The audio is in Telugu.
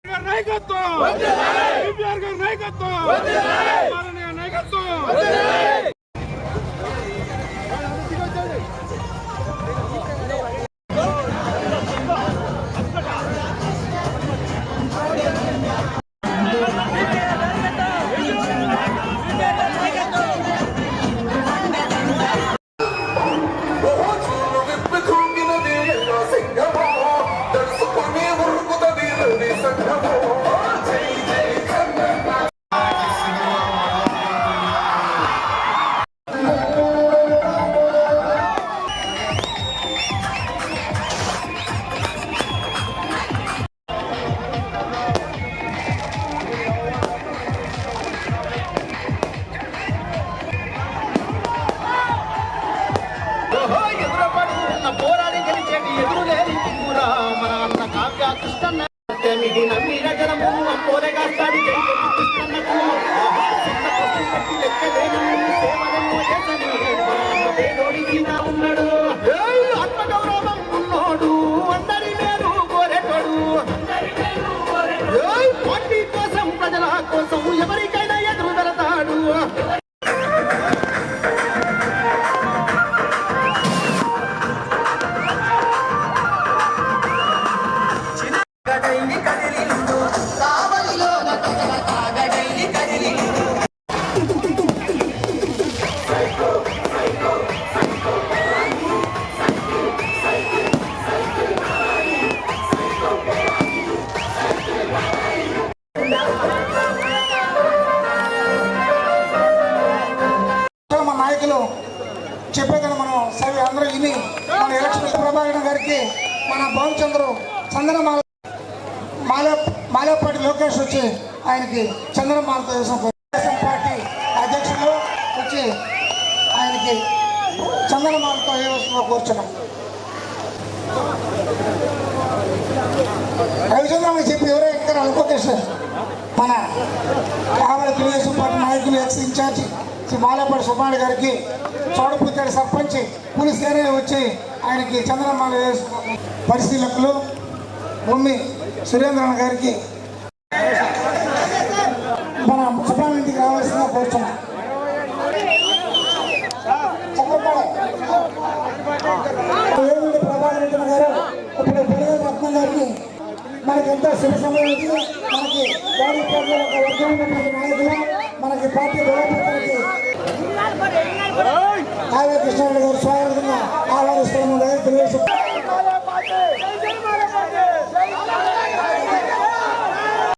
నాయకత్వం నాయకత్వం చెప్పేదని మనం సరి అందరూ విని మన ఎలక్షన్ ప్రభాకర్ గారికి మన భవన్ చంద్రు చందనమాల మాలేపాటి లోకేష్ వచ్చి ఆయనకి చందనమాలతో తెలుగుదేశం పార్టీ అధ్యక్షులు వచ్చి ఆయనకి చందనమాలతో వేయవలసిందిగా కూర్చున్నాం. రవిచంద్రని చెప్పి ఎవరో ఇక్కడ లోకేష్ మన కావలి తెలుగుదేశం పార్టీ నాయకులు ఎక్స్ ఇన్ఛార్జి శ్రీ మాలేపాటి సుబ్బారెడ్డి గారికి చోడపుచ్చాడు సర్పంచ్ పోలీస్ ఏరియా వచ్చి ఆయనకి చంద్రమాల పరిశీలకులు బొమ్మి సురేంద్రన్ గారికి మన సుబ్బారెడ్డికి రావాల్సిందిగా కోరుతున్నాం. ప్రభాకర్ రెడ్డి గారు ఇప్పుడు పులిగల రత్నం గారికి మనకి ఎంతో శుభ సమయానికి మనకి బాడీ పార్టీలో ఒక వర్గమైనటువంటి నాయకులు మనకి పార్టీ బలోపేతానికి కావ్య కృష్ణారెడ్డి గారు స్వాగతంగా ఆహ్వానిస్తున్నాము. తెలుగుదేశం